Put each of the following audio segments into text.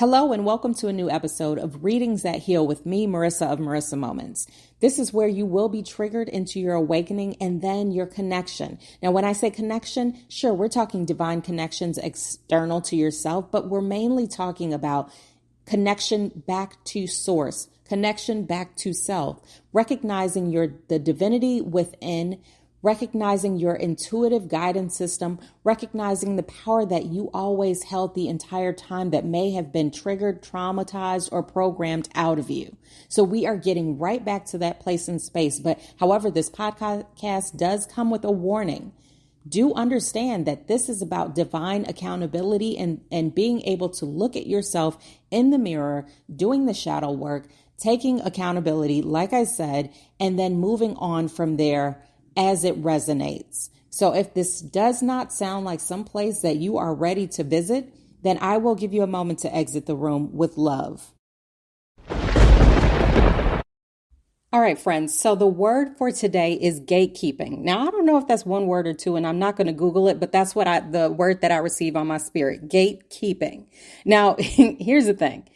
Hello and welcome to a new episode of Readings That Heal with me, Marissa of Marissa Moments. This is where you will be triggered into your awakening and then your connection. Now, when I say connection, sure, we're talking divine connections external to yourself, but we're mainly talking about connection back to source, connection back to self, recognizing the divinity within, recognizing your intuitive guidance system, recognizing the power that you always held the entire time that may have been triggered, traumatized, or programmed out of you. So we are getting right back to that place in space. But however, this podcast does come with a warning. Do understand that this is about divine accountability and being able to look at yourself in the mirror, doing the shadow work, taking accountability, like I said, and then moving on from there as it resonates. So if this does not sound like some place that you are ready to visit, then I will give you a moment to exit the room with love. All right, friends. So the word for today is gatekeeping. Now, I don't know if that's one word or two, and I'm not going to Google it, but that's the word that I receive on my spirit, gatekeeping. Now, here's the thing.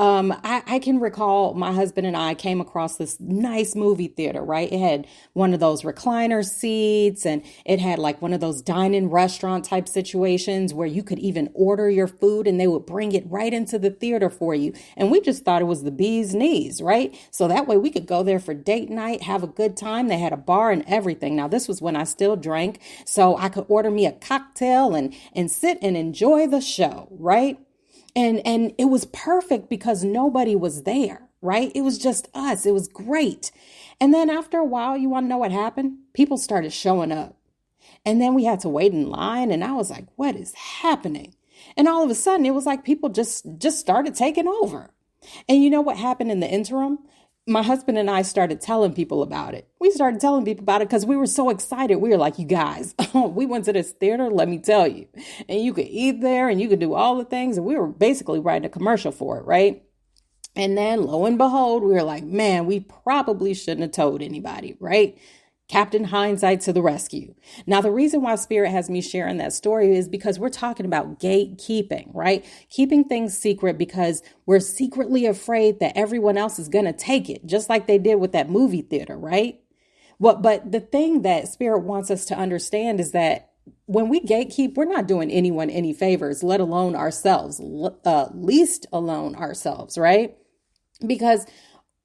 I can recall my husband and I came across this nice movie theater, right? It had one of those recliner seats and it had like one of those dine-in restaurant type situations where you could even order your food and they would bring it right into the theater for you. And we just thought it was the bee's knees, right? So that way we could go there for date night, have a good time. They had a bar and everything. Now, this was when I still drank, so I could order me a cocktail and sit and enjoy the show, right? And it was perfect because nobody was there, right? It was just us. It was great. And then after a while, you want to know what happened? People started showing up. And then we had to wait in line. And I was like, what is happening? And all of a sudden, it was like people just started taking over. And you know what happened in the interim? My husband and I started telling people about it. We started telling people about it because we were so excited. We were like, you guys, we went to this theater, let me tell you. And you could eat there and you could do all the things. And we were basically writing a commercial for it, right? And then lo and behold, we were like, man, we probably shouldn't have told anybody, right? Captain Hindsight to the rescue. Now, the reason why Spirit has me sharing that story is because we're talking about gatekeeping, right? Keeping things secret because we're secretly afraid that everyone else is going to take it, just like they did with that movie theater, right? But the thing that Spirit wants us to understand is that when we gatekeep, we're not doing anyone any favors, let alone ourselves, least alone ourselves, right? Because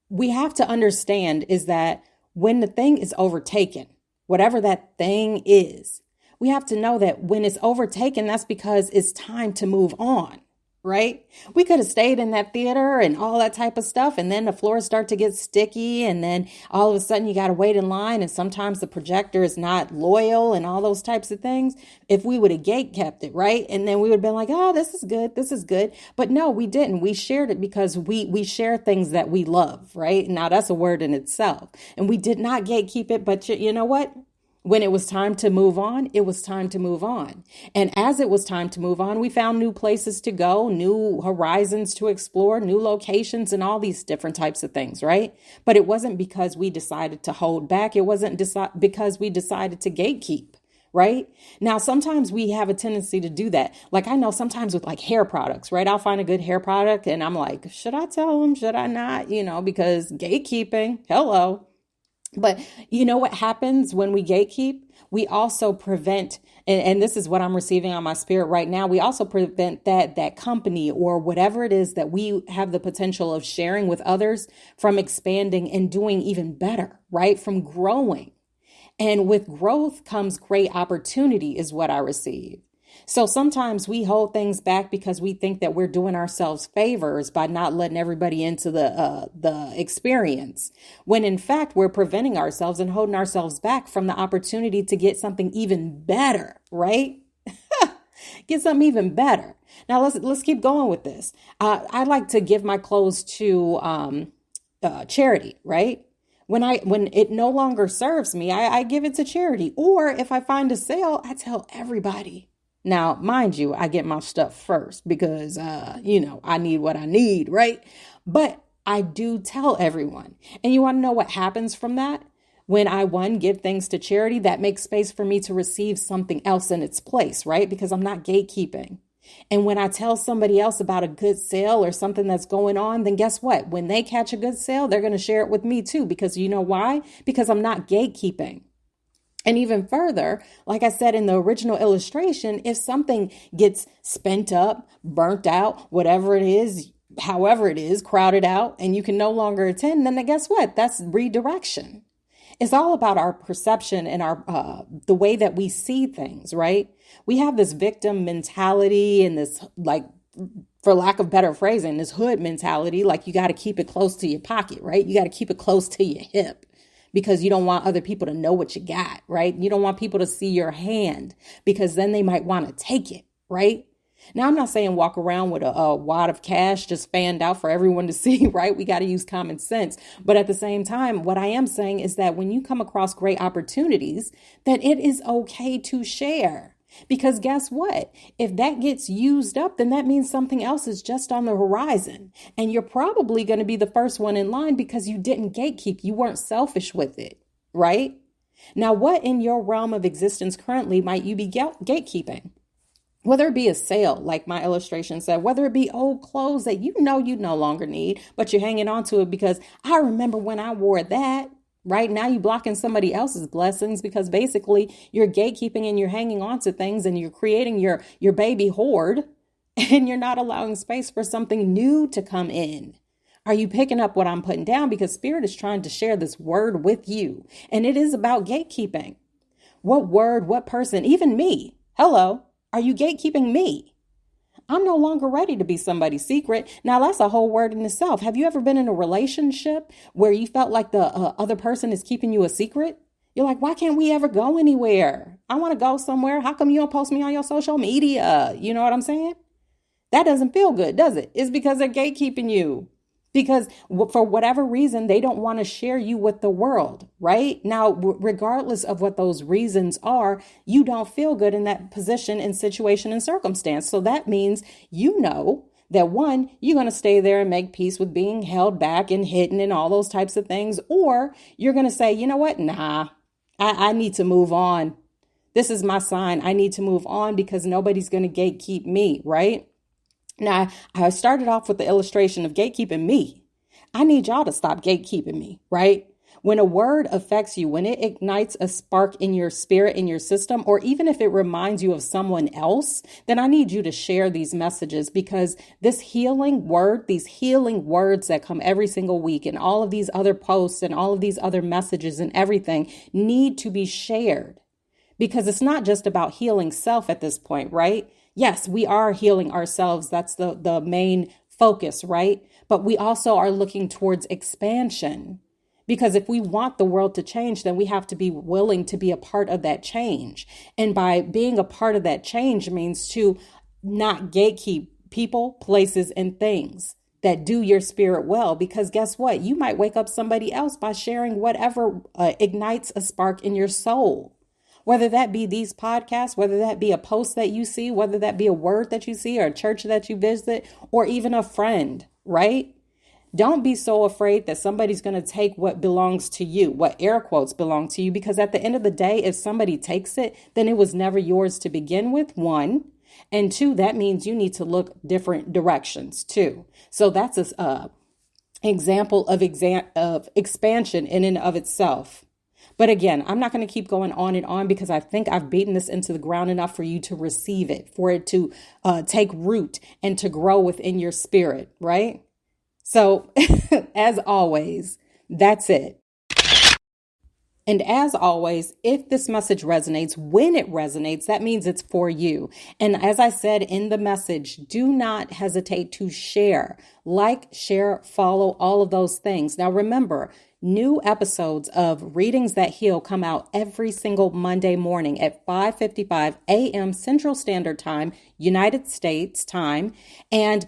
we have to understand is that when the thing is overtaken, whatever that thing is, we have to know that when it's overtaken, that's because it's time to move on, right? We could have stayed in that theater and all that type of stuff. And then the floors start to get sticky. And then all of a sudden you got to wait in line. And sometimes the projector is not loyal and all those types of things. If we would have gate kept it, right? And then we would have been like, oh, this is good. This is good. But no, we didn't. We shared it because we share things that we love, right? Now that's a word in itself. And we did not gatekeep it. But you know what? When it was time to move on, it was time to move on. And as it was time to move on, we found new places to go, new horizons to explore, new locations, and all these different types of things, right? But it wasn't because we decided to hold back. It wasn't because we decided to gatekeep, right? Now, sometimes we have a tendency to do that. Like I know sometimes with like hair products, right? I'll find a good hair product and I'm like, should I tell them? Should I not? Because gatekeeping, hello. But you know what happens when we gatekeep? We also prevent, and this is what I'm receiving on my spirit right now. We also prevent that company or whatever it is that we have the potential of sharing with others from expanding and doing even better, right? From growing. And with growth comes great opportunity is what I receive. So sometimes we hold things back because we think that we're doing ourselves favors by not letting everybody into the experience, when in fact we're preventing ourselves and holding ourselves back from the opportunity to get something even better, right? Get something even better. Now let's keep going with this. I like to give my clothes to charity, right? When it no longer serves me, I give it to charity. Or if I find a sale, I tell everybody. Now, mind you, I get my stuff first because, I need what I need, right? But I do tell everyone. And you want to know what happens from that? When I, give things to charity, that makes space for me to receive something else in its place, right? Because I'm not gatekeeping. And when I tell somebody else about a good sale or something that's going on, then guess what? When they catch a good sale, they're going to share it with me too. Because you know why? Because I'm not gatekeeping. And even further, like I said in the original illustration, if something gets spent up, burnt out, whatever it is, however it is, crowded out, and you can no longer attend, then guess what? That's redirection. It's all about our perception and our the way that we see things, right? We have this victim mentality and this, like, for lack of better phrasing, this hood mentality, like you got to keep it close to your pocket, right? You got to keep it close to your hip because you don't want other people to know what you got, right? You don't want people to see your hand because then they might want to take it, right? Now, I'm not saying walk around with a wad of cash just fanned out for everyone to see, right? We got to use common sense. But at the same time, what I am saying is that when you come across great opportunities, that it is okay to share. Because guess what? If that gets used up, then that means something else is just on the horizon. And you're probably going to be the first one in line because you didn't gatekeep. You weren't selfish with it, right? Now, what in your realm of existence currently might you be gatekeeping? Whether it be a sale, like my illustration said, whether it be old clothes that you know you no longer need, but you're hanging on to it because I remember when I wore that. Right now, you're blocking somebody else's blessings because basically you're gatekeeping and you're hanging on to things and you're creating your baby hoard and you're not allowing space for something new to come in. Are you picking up what I'm putting down? Because Spirit is trying to share this word with you. And it is about gatekeeping. What word, what person, even me. Hello. Are you gatekeeping me? I'm no longer ready to be somebody's secret. Now, that's a whole word in itself. Have you ever been in a relationship where you felt like the other person is keeping you a secret? You're like, why can't we ever go anywhere? I want to go somewhere. How come you don't post me on your social media? You know what I'm saying? That doesn't feel good, does it? It's because they're gatekeeping you. Because for whatever reason, they don't want to share you with the world, right? Now, regardless of what those reasons are, you don't feel good in that position and situation and circumstance. So that means you know that one, you're going to stay there and make peace with being held back and hidden and all those types of things. Or you're going to say, you know what? Nah, I need to move on. This is my sign. I need to move on because nobody's going to gatekeep me, right? Now, I started off with the illustration of gatekeeping me. I need y'all to stop gatekeeping me, right? When a word affects you, when it ignites a spark in your spirit, in your system, or even if it reminds you of someone else, then I need you to share these messages because this healing word, these healing words that come every single week and all of these other posts and all of these other messages and everything need to be shared because it's not just about healing self at this point, right? Yes, we are healing ourselves. That's the main focus, right? But we also are looking towards expansion because if we want the world to change, then we have to be willing to be a part of that change. And by being a part of that change means to not gatekeep people, places, and things that do your spirit well. Because guess what? You might wake up somebody else by sharing whatever ignites a spark in your soul. Whether that be these podcasts, whether that be a post that you see, whether that be a word that you see or a church that you visit, or even a friend, right? Don't be so afraid that somebody's going to take what belongs to you, what air quotes belong to you, because at the end of the day, if somebody takes it, then it was never yours to begin with, one. And two, that means you need to look different directions too. So that's an example of expansion in and of itself. But again, I'm not going to keep going on and on because I think I've beaten this into the ground enough for you to receive it, for it to take root and to grow within your spirit, right? So as always, that's it. And as always, if this message resonates, when it resonates, that means it's for you. And as I said in the message, do not hesitate to share, like, share, follow, all of those things. Now, remember, new episodes of Readings That Heal come out every single Monday morning at 5:55 a.m. Central Standard Time, United States time. And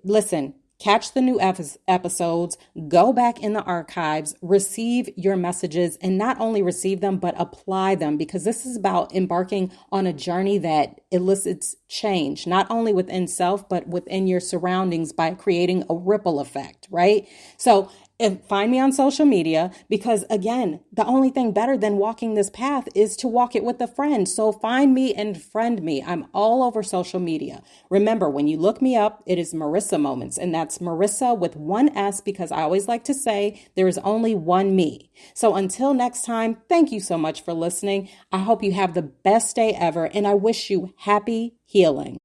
listen, catch the new episodes, go back in the archives, receive your messages, and not only receive them, but apply them, because this is about embarking on a journey that elicits change, not only within self, but within your surroundings by creating a ripple effect, right? So And find me on social media because, again, the only thing better than walking this path is to walk it with a friend. So find me and friend me. I'm all over social media. Remember, when you look me up, it is Marissa Moments, and that's Marissa with one S because I always like to say there is only one me. So until next time, thank you so much for listening. I hope you have the best day ever, and I wish you happy healing.